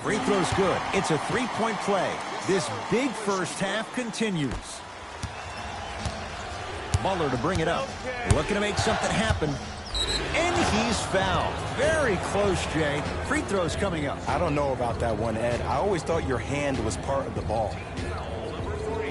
Free throw's good. It's a three-point play. This big first half continues. Butler to bring it up. Looking to make something happen. And he's fouled. Very close, Jay. Free throws coming up. I don't know about that one, Ed. I always thought your hand was part of the ball.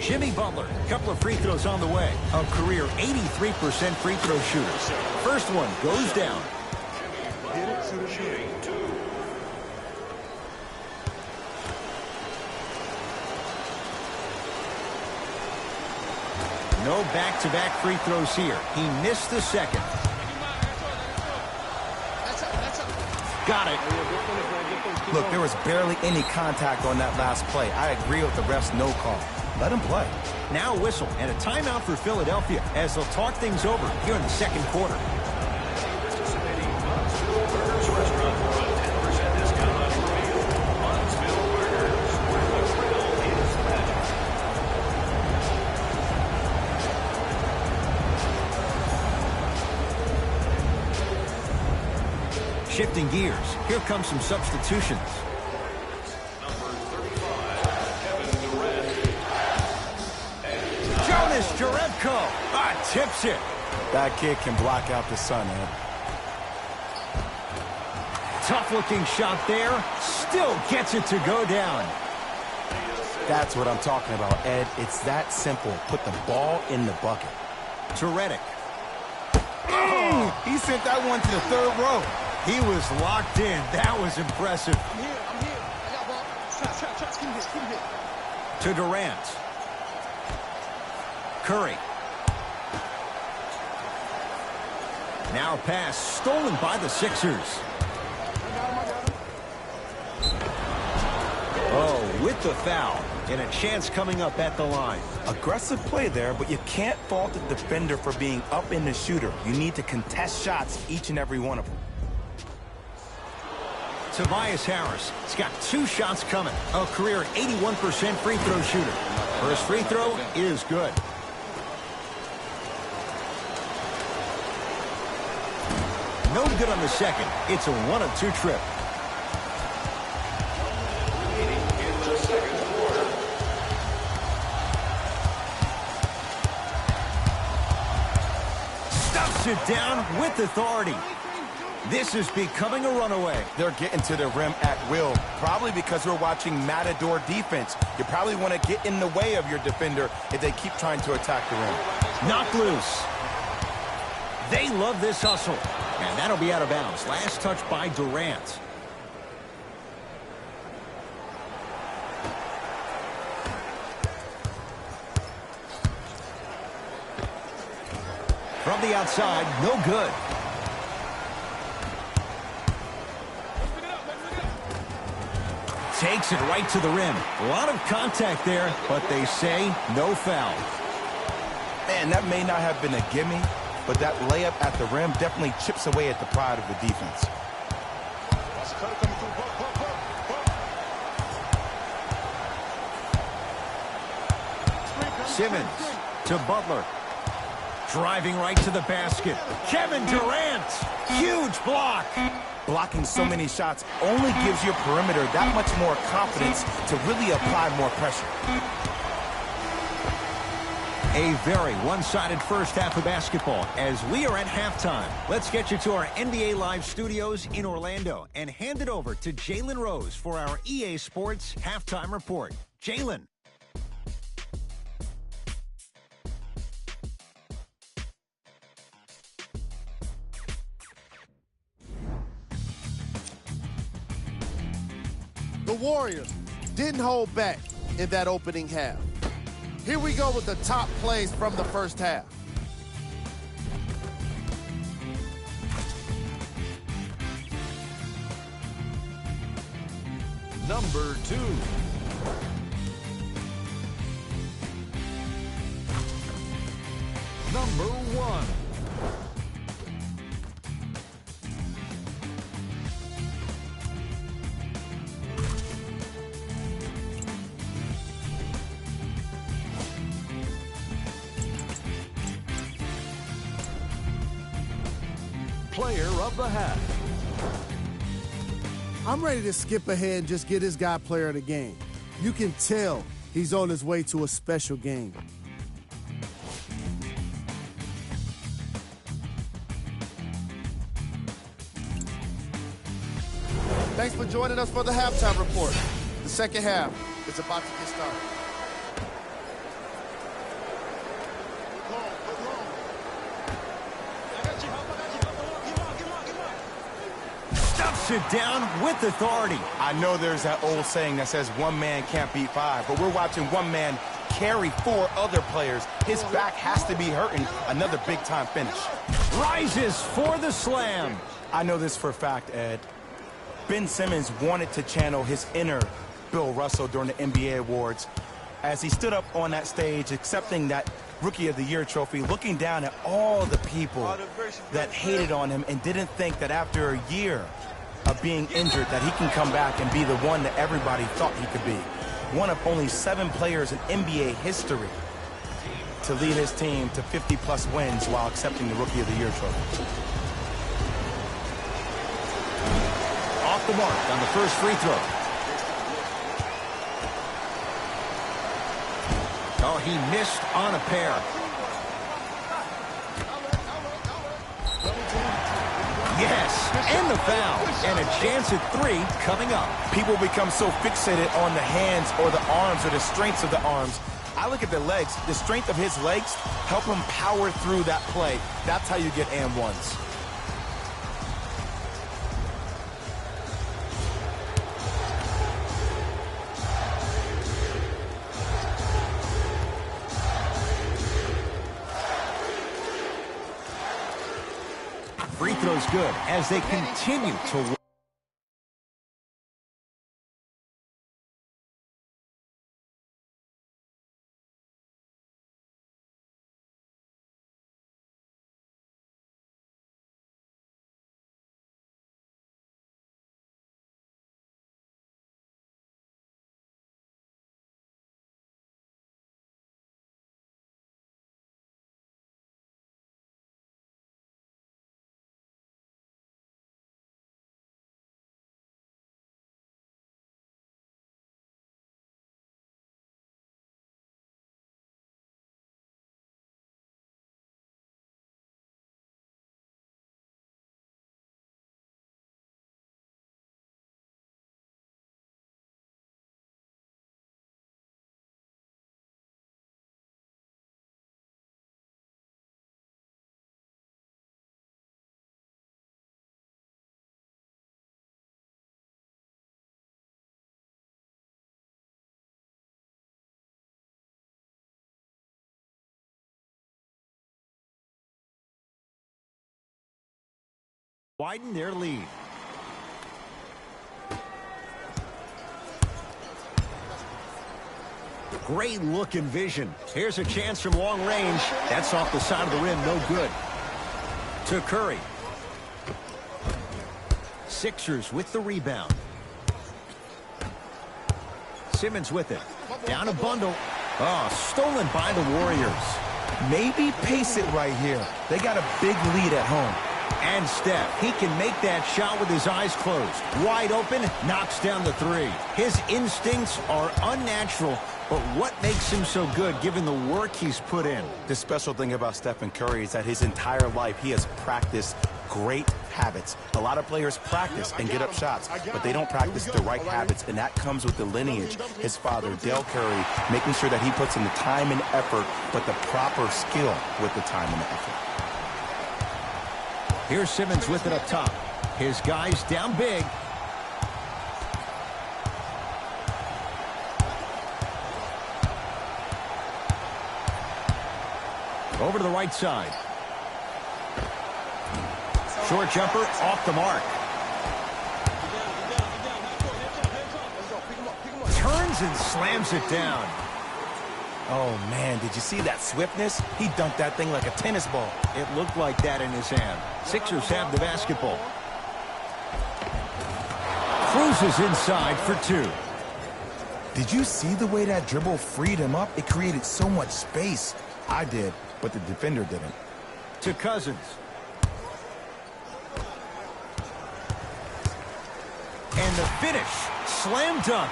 Jimmy Butler, a couple of free throws on the way. A career 83% free throw shooter. First one goes down. No back-to-back free throws here. He missed the second. Got it. Look, there was barely any contact on that last play. I agree with the ref's no call. Let him play. Now a whistle and a timeout for Philadelphia as they'll talk things over here in the second quarter. Shifting gears, here comes some substitutions. Jonas Jerebko tips it. That kid can block out the sun, Ed. Tough-looking shot there. Still gets it to go down. That's what I'm talking about, Ed. It's that simple. Put the ball in the bucket. To Redick. Oh, he sent that one to the third row. He was locked in. That was impressive. I'm here. I got ball. Trap. Keep him here. To Durant. Curry. Now a pass stolen by the Sixers. Oh, with the foul. And a chance coming up at the line. Aggressive play there, but you can't fault the defender for being up in the shooter. You need to contest shots, each and every one of them. Tobias Harris. He's got 2 shots coming. A career 81% free throw shooter. First free throw is good. No good on the second. It's a 1 of 2 trip. Stuffs it down with authority. This is becoming a runaway. They're getting to the rim at will, probably because we're watching Matador defense. You probably want to get in the way of your defender if they keep trying to attack the rim. Knocked loose. They love this hustle. And that'll be out of bounds. Last touch by Durant. From the outside, no good. Takes it right to the rim. A lot of contact there, but they say no foul. Man, that may not have been a gimme, but that layup at the rim definitely chips away at the pride of the defense. Simmons to Butler. Driving right to the basket. Kevin Durant. Huge block. Blocking so many shots only gives your perimeter that much more confidence to really apply more pressure. A very one-sided first half of basketball as we are at halftime. Let's get you to our NBA Live studios in Orlando and hand it over to Jalen Rose for our EA Sports Halftime Report. Jalen. The Warriors didn't hold back in that opening half. Here we go with the top plays from the first half. Number 2. Number 1. Player of the half. I'm ready to skip ahead and just get this guy player of the game. You can tell he's on his way to a special game. Thanks for joining us for the halftime report. The second half is about to get started. Stuffs it down with authority. I know there's that old saying that says one man can't beat five, but we're watching one man carry four other players. His back has to be hurting. Another big-time finish. Rises for the slam. I know this for a fact, Ed. Ben Simmons wanted to channel his inner Bill Russell during the NBA awards as he stood up on that stage accepting that Rookie of the Year trophy, looking down at all the people that hated on him and didn't think that after a year of being injured that he can come back and be the one that everybody thought he could be. One of only 7 players in NBA history to lead his team to 50-plus wins while accepting the Rookie of the Year trophy. Off the mark on the first free throw. Oh, he missed on a pair. Yes, and the foul. And a chance at 3 coming up. People become so fixated on the hands or the arms or the strengths of the arms. I look at the legs. The strength of his legs help him power through that play. That's how you get and ones. Free throw's good as they continue to... widen their lead. Great look and vision. Here's a chance from long range. That's off the side of the rim, no good. To Curry. Sixers with the rebound. Simmons with it. Down a bundle. Oh, stolen by the Warriors. Maybe pace it right here. They got a big lead at home. And Steph, he can make that shot with his eyes closed. Wide open, knocks down the 3. His instincts are unnatural, but what makes him so good given the work he's put in? The special thing about Stephen Curry is that his entire life he has practiced great habits. A lot of players practice and get up shots, but they don't practice the right habits, and that comes with the lineage. His father, Dale Curry, making sure that he puts in the time and effort, but the proper skill with the time and the effort. Here's Simmons with it up top. His guys down big. Over to the right side. Short jumper off the mark. Turns and slams it down. Oh, man, did you see that swiftness? He dunked that thing like a tennis ball. It looked like that in his hand. Sixers have the basketball. Cruises inside for 2. Did you see the way that dribble freed him up? It created so much space. I did, but the defender didn't. To Cousins. And the finish, slam dunk.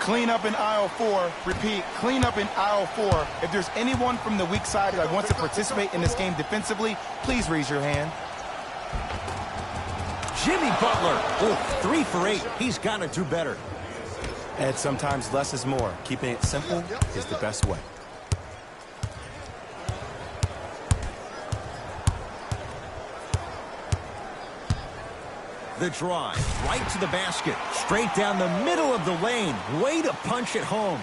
Clean up in aisle 4. Repeat, clean up in aisle 4. If there's anyone from the weak side that wants to participate in this game defensively, please raise your hand. Jimmy Butler, 3 for 8. He's got to do better. And sometimes less is more. Keeping it simple is the best way. The drive, right to the basket, straight down the middle of the lane. Way to punch it home.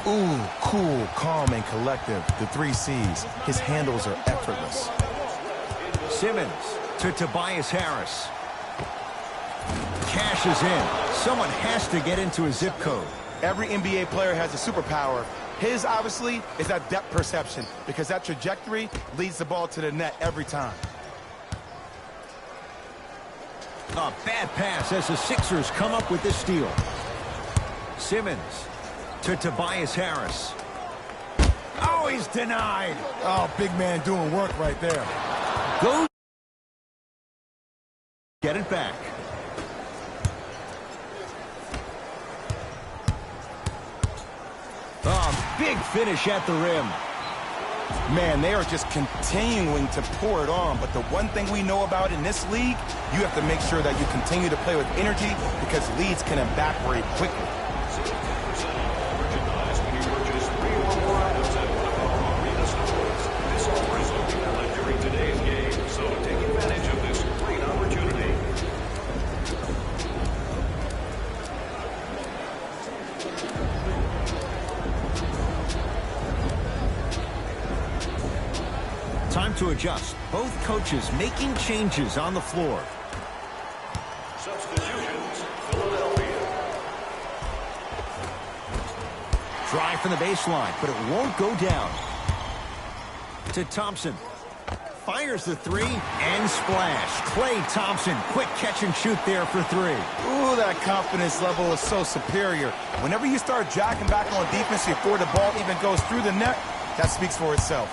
Ooh, cool, calm, and collective. The 3 C's. His handles are effortless. Simmons to Tobias Harris. Cashes in. Someone has to get into a zip code. Every NBA player has a superpower. His, obviously, is that depth perception, because that trajectory leads the ball to the net every time. A bad pass as the Sixers come up with this steal. Simmons to Tobias Harris. Oh, he's denied. Oh, big man doing work right there. Go. Get it back. A big finish at the rim. Man, they are just continuing to pour it on. But the one thing we know about in this league, you have to make sure that you continue to play with energy, because leads can evaporate quickly. During today's game, so take advantage of this great opportunity. Time to adjust. Both coaches making changes on the floor. Substitutions, Philadelphia. Drive from the baseline, but it won't go down. To Thompson. Fires the 3 and splash. Klay Thompson, quick catch and shoot there for 3. Ooh, that confidence level is so superior. Whenever you start jacking back on defense before the ball even goes through the net, that speaks for itself.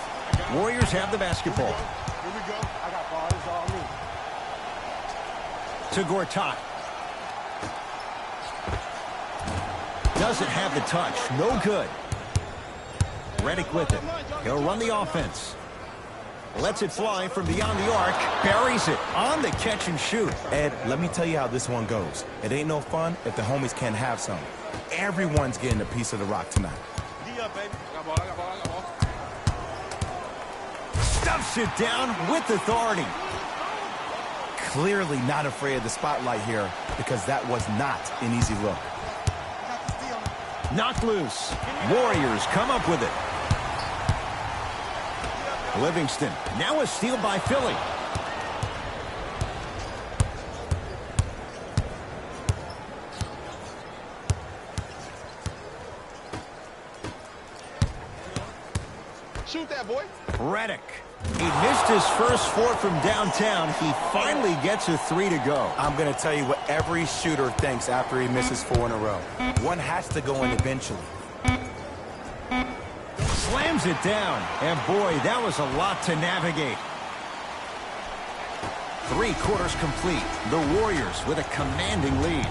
Warriors have the basketball. Here we go. I got ball. It's all me. To Gortat. Doesn't have the touch. No good. Redick with it. He'll run the offense. Lets it fly from beyond the arc. Buries it on the catch and shoot. Ed, let me tell you how this one goes. It ain't no fun if the homies can't have some. Everyone's getting a piece of the rock tonight. D up, baby. I got ball. I got ball. I got ball. Stuffs it down with authority. Clearly not afraid of the spotlight here, because that was not an easy look. Knocked loose. Warriors come up with it. Livingston. Now a steal by Philly. Shoot that, boy. Redick. He missed his first 4 from downtown. He finally gets a 3 to go. I'm going to tell you what every shooter thinks after he misses 4 in a row. One has to go in eventually. Slams it down. And boy, that was a lot to navigate. 3 quarters complete. The Warriors with a commanding lead.